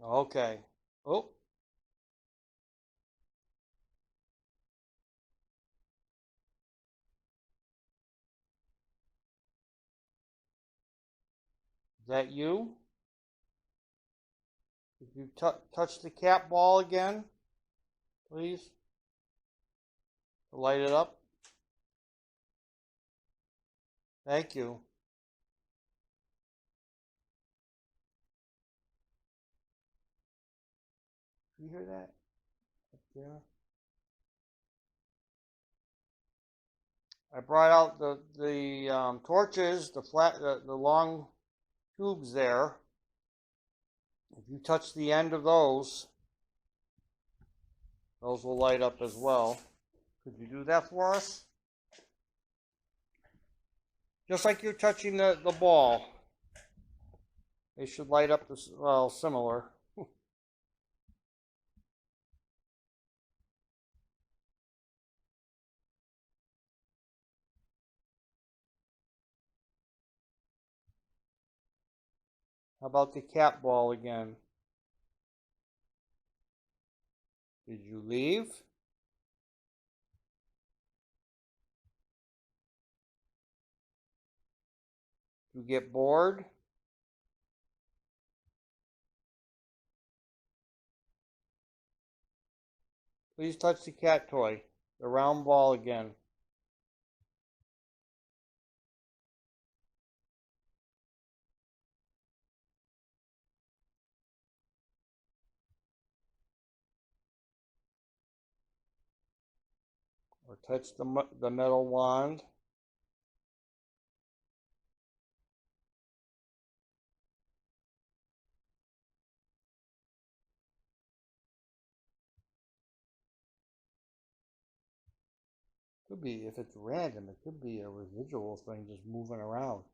Okay. Oh, is that you? If you touch the cat ball again, please, to light it up. Thank you. You hear that up there? I brought out the torches, the long tubes there. If you touch the end of those will light up as well. Could you do that for us? Just like you're touching the ball. They should light up this, well, similar. How about the cat ball again? Did you leave? You get bored? Please touch the cat toy, the round ball again. Or touch the metal wand. Could be, if it's random, it could be a residual thing just moving around.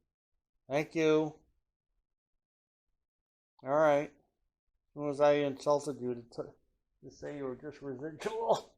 Thank you. All right. As soon as I insulted you to say you were just residual.